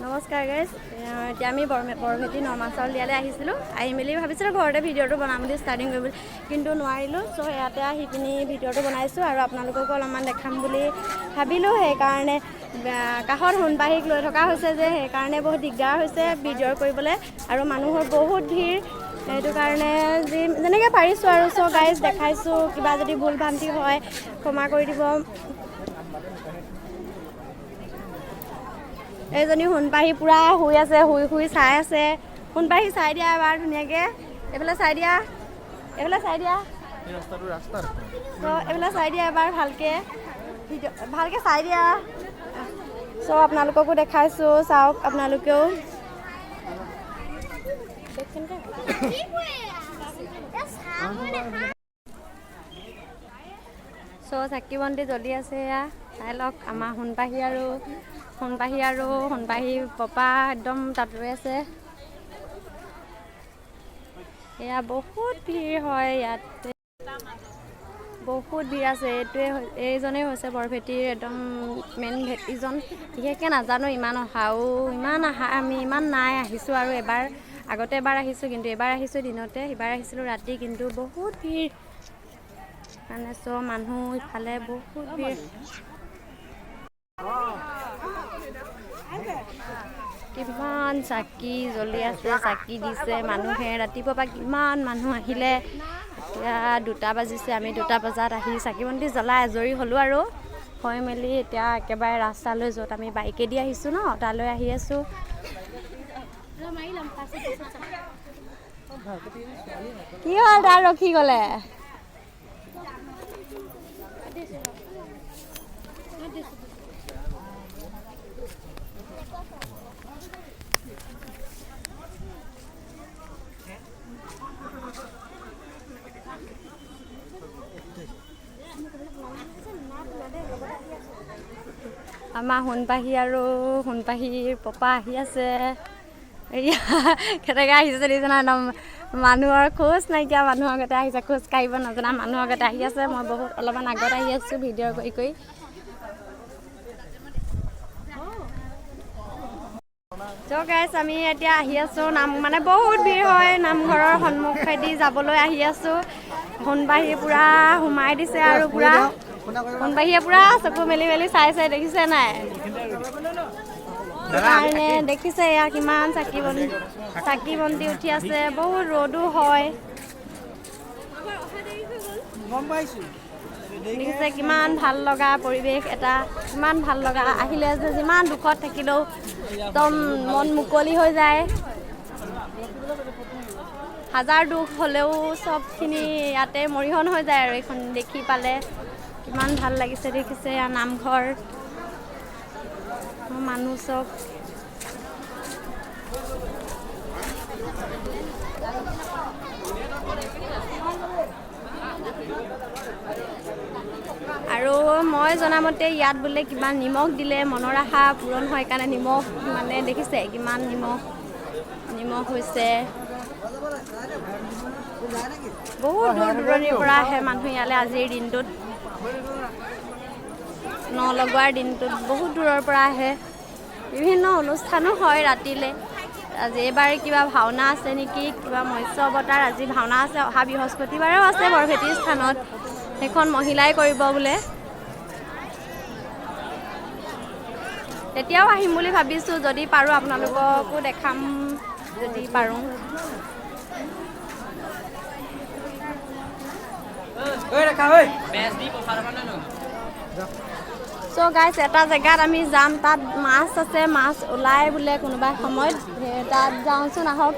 নমস্কাৰ গাইজ, এতিয়া আমি বৰভেটি নমাচাউল দিয়ালৈ আহিছিলোঁ। আহি মেলি ভাবিছিলোঁ ঘৰতে ভিডিঅ'টো বনাম বুলি ষ্টাৰ্টিং কৰিব, কিন্তু নোৱাৰিলোঁ। চ' ইয়াতে আহি পিনি ভিডিঅ'টো বনাইছোঁ আৰু আপোনালোককো অলপমান দেখাম বুলি ভাবিলোঁ। সেইকাৰণে কাষত সোণপাহীক লৈ থকা হৈছে যে, সেইকাৰণে বহুত দিগদাৰ হৈছে ভিডিঅ' কৰিবলৈ আৰু মানুহৰ বহুত ভিৰ। সেইটো কাৰণে যেনেকৈ পাৰিছোঁ আৰু চ' গাইজ দেখাইছোঁ। কিবা যদি ভুল ভ্ৰান্তি হয় ক্ষমা কৰি দিব। এইজনী সোণপাহী পূৰা শুই আছে, শুই চাই আছে। সোণপাহী চাই দিয়া এবাৰ ধুনীয়াকৈ, এইফালে চাই দিয়া, এইফালে চাই দিয়া, এইফালে চাই দিয়া এবাৰ ভালকৈ, ভালকৈ চাই দিয়া। চ' আপোনালোককো দেখাইছোঁ, চাওক আপোনালোকেও। চ' চাকি বন্তি জ্বলি আছে, এয়া চাই লওক। আমাৰ সোণপাহী আৰু সোণপাহী পপা একদম তাত ৰৈ আছে। এয়া বহুত ভিৰ হয় ইয়াতে, বহুত ভিৰ আছে। এইজনেই হৈছে বৰভেটিৰ একদম মেইন ভেটিজন। বিশেষকৈ নাজানো ইমান আমি ইমান নাই, আহিছোঁ আৰু আগতে এবাৰ আহিছোঁ, কিন্তু এবাৰ আহিছোঁ দিনতে, সিবাৰ আহিছিলোঁ ৰাতি, কিন্তু বহুত ভিৰ মানে। চ' মানুহ ইফালে বহুত ভিৰ। কিমান চাকি জ্বলি আছে, চাকি দিছে মানুহে। ৰাতিপুৱাৰ পৰা কিমান মানুহ আহিলে। এতিয়া 2টা বাজিছে, আমি 2টা বজাত আহি চাকি বন্তি জ্বলাই আজৰি হ'লোঁ আৰু হৈ মেলি এতিয়া একেবাৰে ৰাস্তালৈ, য'ত আমি বাইকেদি আহিছোঁ ন, তালৈ আহি আছোঁ। কি হ'ল তাৰ ৰখি গ'লে? আমাৰ সোণপাহীৰ পপা আহি আছে। এয়া কেনেকৈ আহিছে দেখিছে না, একদম মানুহৰ খোজ নাইকিয়া মানুহৰ আগতে আহিছে, খোজ কাঢ়িব নজনা মানুহৰ আগতে আহি আছে। মই অলপমান আগত আহি আছোঁ ভিডিঅ' কৰি। চ' গাইজ আমি এতিয়া আহি আছোঁ মানে বহুত ভিৰ হয়, নামঘৰৰ সন্মুখেদি যাবলৈ আহি আছোঁ। সোণপাহী পূৰা সোমাই দিছে আৰু সোণপাহীয়ে পূৰা চকু মেলি চাইছে, দেখিছে নাই? সেইকাৰণে দেখিছে এয়া কিমান চাকি বন্তি উঠি আছে। বহুত ৰ'দো হয়, দেখিছে কিমান ভাল লগা পৰিৱেশ এটা, কিমান ভাল লগা। আহিলে যে যিমান দুখত থাকিলেও একদম মন মুকলি হৈ যায়। হাজাৰ দুখ হ'লেও চবখিনি ইয়াতে মৰিহন হৈ যায় আৰু এইখন দেখি পালে কিমান ভাল লাগিছে। দেখিছে এয়া নামঘৰ, মানুহ চব। আৰু মই জনামতে ইয়াত বোলে কিমান নিমখ দিলে মনৰ আশা পূৰণ হয়, কাৰণে নিমখ মানে দেখিছে কিমান নিমখ হৈছে। বহুত দূৰ দূৰণিৰ পৰা আহে মানুহ ইয়ালৈ আজিৰ দিনটোত, লগোৱাৰ দিনটোত বহুত দূৰৰ পৰা আহে। বিভিন্ন অনুষ্ঠানো হয় ৰাতিলৈ। আজি এইবাৰ কিবা ভাওনা আছে নেকি, কিবা মৎস্য অৱতাৰ আজি ভাওনা আছে, অহা বৃহস্পতিবাৰেও আছে বৰভেটিৰ স্থানত। সেইখন মহিলাই কৰিব বোলে। তেতিয়াও আহিম বুলি ভাবিছোঁ, যদি পাৰোঁ আপোনালোককো দেখাম, যদি পাৰোঁ। চ' গাইজ এটা জেগাত আমি যাম, তাত মাছ আছে, মাছ ওলাই বোলে কোনোবা সময়ত। তাত যাওঁচোন আহক,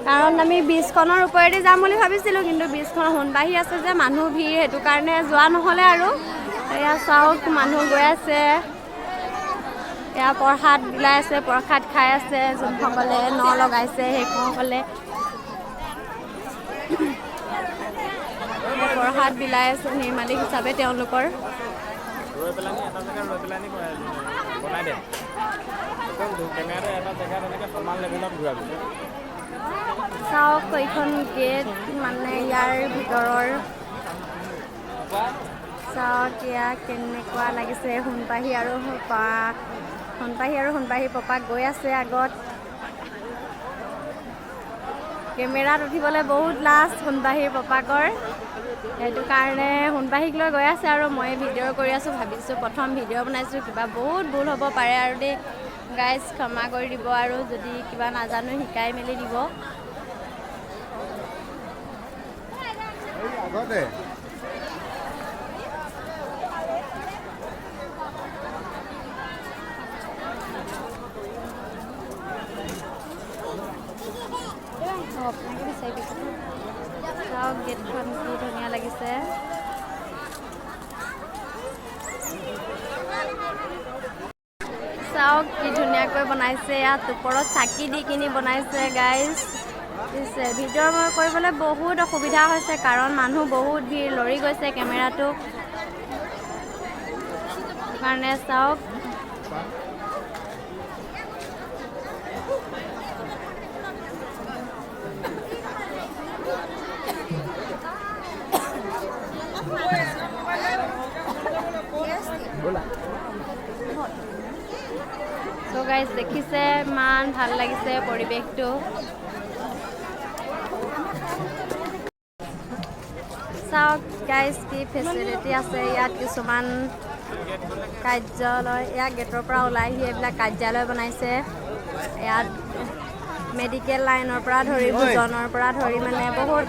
কাৰণ আমি ব্ৰিজখনৰ ওপৰেদি যাম বুলি ভাবিছিলোঁ, কিন্তু ব্ৰিজখন সোণপাহী আছে যে মানুহ ভিৰ, সেইটো কাৰণে যোৱা নহ'লে আৰু। এয়া চাওক মানুহ গৈ আছে, এয়া প্ৰসাদ বিলাই আছে, প্ৰসাদ খাই আছে যোনসকলে লগাইছে সেইসকলে। প্ৰসাদ বিলাই আছে নিৰ্মালিক হিচাপে তেওঁলোকৰ। চাওক এইখন গেট, মানে ইয়াৰ ভিতৰৰ চাওক এয়া কেনেকুৱা লাগিছে সোণপাহি আৰু পপাক গৈ আছে আগত। কেমেৰাত উঠিবলৈ বহুত লাজ সোণপাহিৰ পপাকৰ, সেইটো কাৰণে সোণপাহিক লৈ গৈ আছে আৰু মই ভিডিঅ' কৰি আছোঁ। ভাবিছোঁ প্ৰথম ভিডিঅ' বনাইছোঁ, কিবা বহুত ভুল হ'ব পাৰে আৰু দেই গাইজ, ক্ষমা কৰি দিব আৰু যদি কিবা নাজানো শিকাই মেলি দিব। আপোনাকে বিচাৰি দিছোঁ। চাওক গেটখন কি ধুনীয়া লাগিছে। চাওক কি ধুনীয়াকৈ বনাইছে, ইয়াত ওপৰত চাকি দি কিনি বনাইছে গাইজ। ভিডিঅ' কৰিবলৈ বহুত অসুবিধা হৈছে কাৰণ মানুহ বহুত ভিৰ, লৰি গৈছে কেমেৰাটো কাৰণে। চাওক চ' গাইজ দেখিছে ইমান ভাল লাগিছে পৰিৱেশটো। চাওক গাইজ কি ফেচিলিটি আছে ইয়াত। কিছুমান কাৰ্যালয়, ইয়াত গেটৰ পৰা ওলাই আহি এইবিলাক কাৰ্যালয় বনাইছে। ইয়াত মেডিকেল লাইনৰ পৰা ধৰি ভোজনৰ পৰা ধৰি মানে বহুত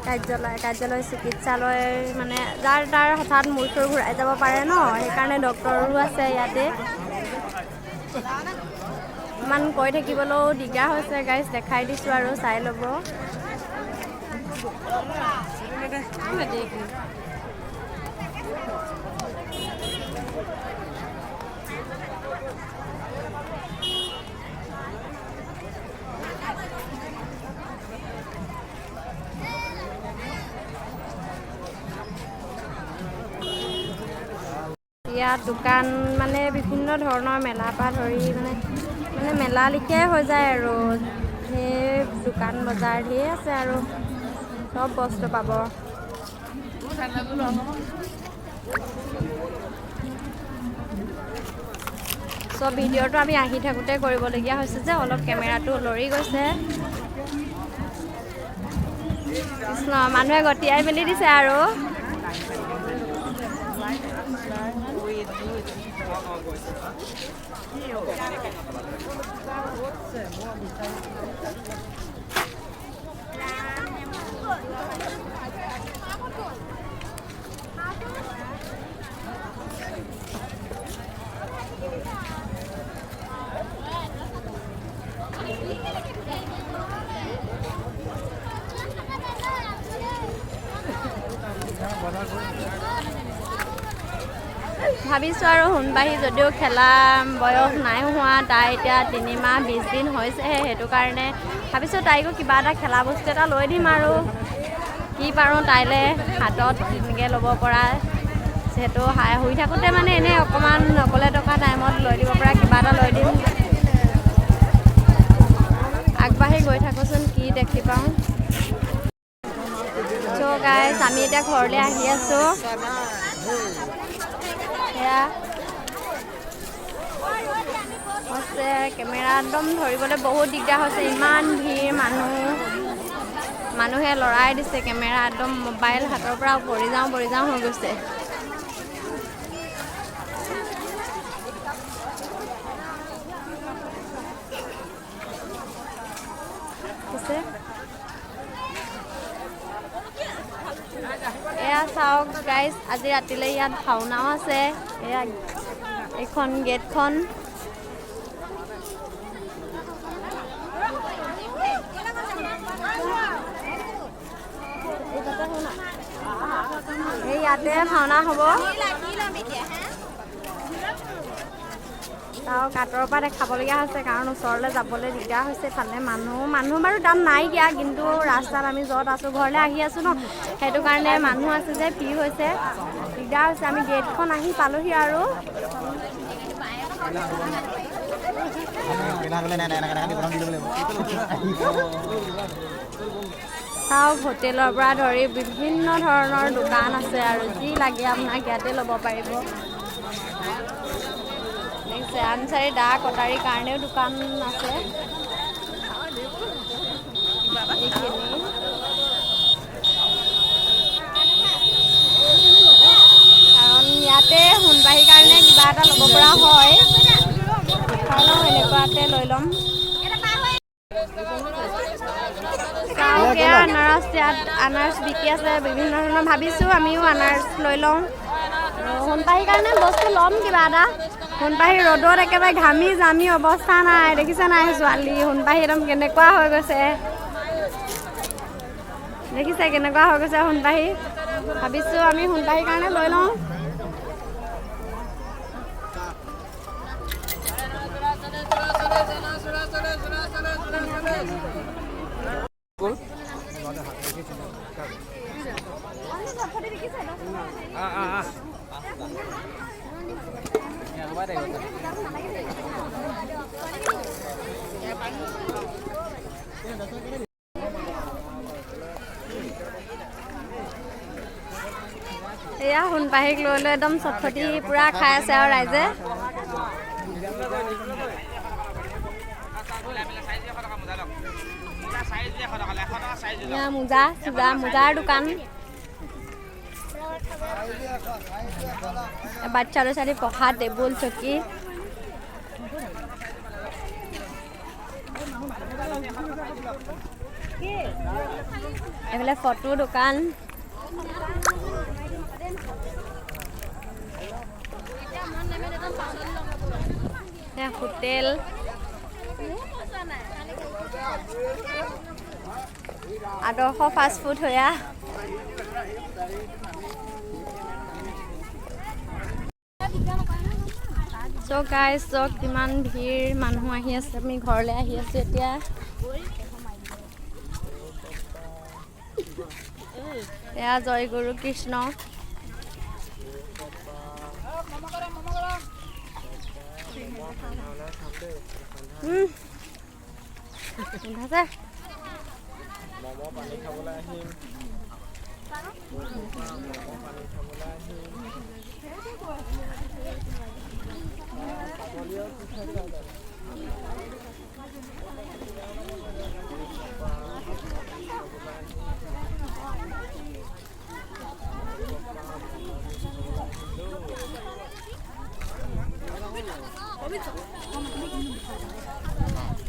কাৰ্যালয় চিকিৎসালয়, মানে যাৰ তাৰ হঠাৎ মূৰ চুৰ ঘূৰাই যাব পাৰে ন, সেইকাৰণে ডক্তৰো আছে ইয়াতে। ইমান কৈ থাকিবলৈও দিগদাৰ হৈছে গাইজ, দেখাই দিছোঁ আৰু চাই ল'ব। ইয়াত দোকান মানে বিভিন্ন ধৰণৰ মেলাৰ পৰা ধৰি মানে মেলা লিখিয়াই হৈ যায় আৰু সেই দোকান বজাৰ ধেৰ আছে আৰু চব বস্তু পাব। চব ভিডিঅ'টো আমি আহি থাকোঁতে কৰিবলগীয়া হৈছে যে অলপ কেমেৰাটো লৰি গৈছে। কৃষ্ণ, মানুহে গতিয়াই মেলি দিছে আৰু। ভাবিছোঁ আৰু সোণপাহি যদিও খেলা বয়স নাই হোৱা, তাই এতিয়া 3 মাহ 20 দিন হৈছেহে, সেইটো কাৰণে ভাবিছোঁ তাইকো কিবা এটা খেলা বস্তু এটা লৈ দিম আৰু কি পাৰোঁ তাইলৈ হাতত তেনেকৈ ল'ব পৰা, যিহেতু শুই থাকোঁতে মানে এনেই অকণমান অকলে থকা টাইমত লৈ দিব পৰা কিবা এটা লৈ দিম। আগবাঢ়ি গৈ থাকোঁচোন কি দেখি পাওঁ। চ' গাইজ, আমি এতিয়া ঘৰলৈ আহি আছোঁ। সেয়া হৈছে কেমেৰা একদম ধৰিবলৈ বহুত দিগদাৰ হৈছে, ইমান ভিৰ মানুহে লৰাই দিছে কেমেৰা, একদম মোবাইল হাতৰ পৰা পৰি যাওঁ হৈ গৈছে। এয়া চাওক গাইজ, আজি ৰাতিলৈ ইয়াত ভাওনাও আছে। এয়া এইখন গেটখন। এই ইয়াতে ভাওনা হ'ব। তাও কাটৰ পৰা দেখাবলগীয়া হৈছে কাৰণ ওচৰলৈ যাবলৈ দিগদাৰ হৈছে। ফালে মানুহ বাৰু দাম নাইকিয়া, কিন্তু ৰাস্তাত আমি য'ত আছোঁ ঘৰলৈ আহি আছোঁ ন, সেইটো কাৰণে মানুহ আছে যে ভিৰ হৈছে, দিগদাৰ হৈছে। আমি গেটখন আহি পালোহি আৰু চাওক হোটেলৰ পৰা ধৰি বিভিন্ন ধৰণৰ দোকান আছে আৰু যি লাগে আপোনাক ইয়াতে ল'ব পাৰিব। দেখিছে আনচাৰি দা কটাৰীৰ কাৰণেও দোকান আছে। এইখিনি কাৰণ ইয়াতে সোণবাহীৰ কাৰণে কিবা এটা ল'ব পৰা হয়, সেইকাৰণেও এনেকুৱাতে লৈ ল'ম। চাওক এয়া আনাৰস, ইয়াত আনাৰস বিকি আছে বিভিন্ন ধৰণৰ। ভাবিছোঁ আমিও আনাৰস লৈ লওঁ। সোণপাহীৰ কাৰণে বস্তু ল'ম কিবা এটা। সোণপাহী ৰ'দত একেবাৰে ঘামি জামি অৱস্থা নাই, দেখিছে নাই ছোৱালী? সোণপাহী একদম কেনেকুৱা হৈ গৈছে, দেখিছে কেনেকুৱা হৈ গৈছে সোণপাহী। ভাবিছোঁ আমি সোণপাহীৰ কাৰণে লৈ লওঁ। এয়া সোণপাহীক লৈ লৈ একদম চটফটি পুৰা খাই আছে আৰু ৰাইজে। মোজা চোজা, মোজাৰ দোকান। বাচ্চা ল'ৰা ছোৱালী পঢ়া টেবুল চকী। এইফালে ফটো দোকান। হোটেল, আদৰ্শ ফাষ্ট ফুড হয়া। চ' গাইজ চক কিমান ভিৰ মানুহ আহি আছে। আমি ঘৰলৈ আহি আছোঁ এতিয়া। এয়া জয় গুৰু কৃষ্ণ।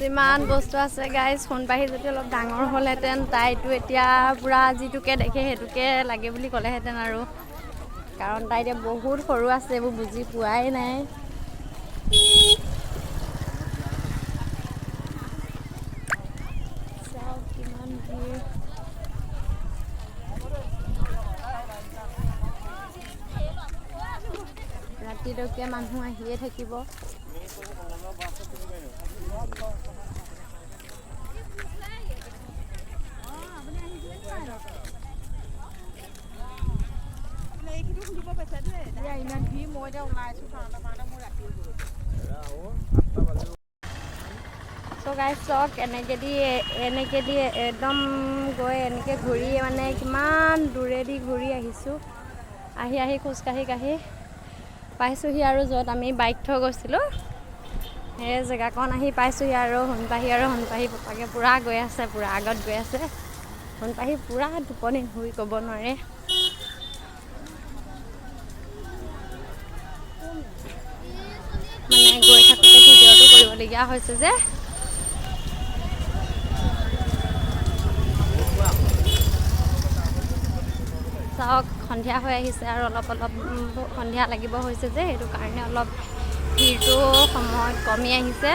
ইমান বস্তু আছে গাইজ। সোণপাহী যদি অলপ ডাঙৰ হ'লহেঁতেন, তাইতো এতিয়া পূৰা যিটোকে দেখে সেইটোকে লাগে বুলি ক'লেহেঁতেন আৰু, কাৰণ তাই এতিয়া বহুত সৰু আছে, এইবোৰ বুজি পোৱাই নাই। চাওক কিমান ভিৰ। ৰাতিলৈকে মানুহ আহিয়ে থাকিব। চ' গাইজ চক এনেকৈ দি একদম গৈ এনেকৈ ঘূৰি মানে কিমান দূৰেদি ঘূৰি আহিছোঁ। আহি খোজকাঢ়ি পাইছোঁহি আৰু য'ত আমি বাইক থৈ গৈছিলোঁ সেই জেগাকণ আহি পাইছোঁহি। আৰু সোণপাহী পপাকে পূৰা গৈ আছে, পূৰা আগত গৈ আছে। সোণপাহী পূৰা টোপনি শুই ক'ব নোৱাৰে। মানে গৈ থাকোঁতে ভিডিঅ'টো কৰিবলগীয়া হৈছে যে। চাওক সন্ধিয়া হৈ আহিছে আৰু অলপ সন্ধিয়া লাগিব হৈছে যে, সেইটো কাৰণে অলপ ভিৰটো সময়ত কমি আহিছে।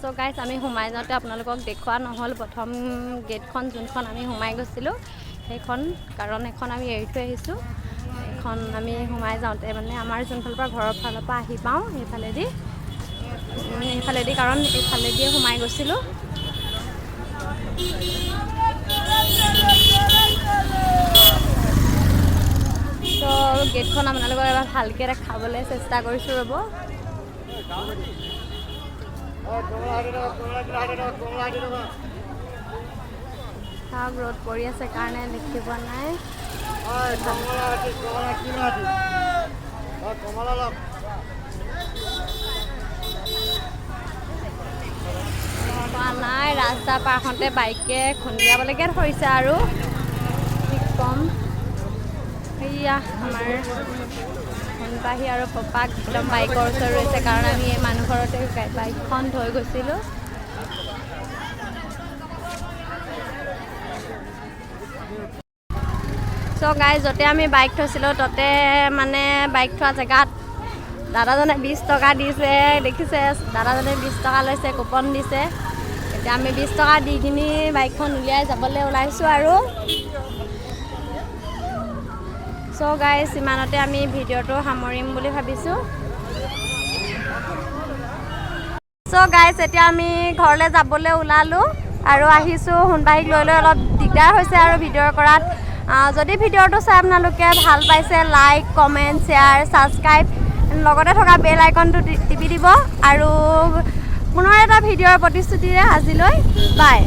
চ' গাইজ আমি সোমাই যাওঁতে আপোনালোকক দেখুওৱা নহ'ল। প্ৰথম গেটখন যোনখন আমি সোমাই গৈছিলোঁ সেইখন, কাৰণ এখন আমি এৰি থৈ আহিছোঁ। এখন আমি সোমাই যাওঁতে মানে আমাৰ যোনফালৰ পৰা ঘৰৰ ফালৰ পৰা আহি পাওঁ সেইফালেদি, কাৰণ এইফালেদিয়ে সোমাই গৈছিলোঁ। তো গেটখন আপোনালোকক এবাৰ ভালকৈ দেখাবলৈ চেষ্টা কৰিছোঁ ৰ'ব। ৰ'দ পৰি আছে কাৰণে দেখি পোৱা নাই। নাই ৰাস্তা পাৰখনতে বাইকে খুন্দিয়াবলৈকে ধৰিছে আৰু কি ক'ম। সেয়া আমাৰ সোণপাহি আৰু পপাক একদম বাইকৰ ওচৰত ৰৈছে কাৰণ আমি এই মানুহ ঘৰতে বাইকখন থৈ গৈছিলোঁ। চ' গাইজ য'তে আমি বাইক থৈছিলোঁ ততে মানে বাইক থোৱা জেগাত দাদাজনে 20 টকা দিছে, দেখিছে দাদাজনে 20 টকা লৈছে, কুপন দিছে। এতিয়া আমি 20 টকা দি কিনি বাইকখন উলিয়াই যাবলৈ ওলাইছোঁ আৰু। চ' গাইজ ইমানতে আমি ভিডিঅ'টো সামৰিম বুলি ভাবিছোঁ। চ' গাইজ এতিয়া আমি ঘৰলৈ যাবলৈ ওলালোঁ আৰু আহিছোঁ। সোণপাহিক লৈ অলপ দিগদাৰ হৈছে আৰু ভিডিঅ' কৰাত। যদি ভিডিঅ'টো চাই আপোনালোকে ভাল পাইছে লাইক, কমেণ্ট, শ্বেয়াৰ, ছাবস্ক্ৰাইব লগতে থকা বেল আইকনটো টিপি দিব আৰু পুনৰ এটা ভিডিঅ'ৰ প্ৰতিশ্ৰুতিৰে আজিলৈ বাই।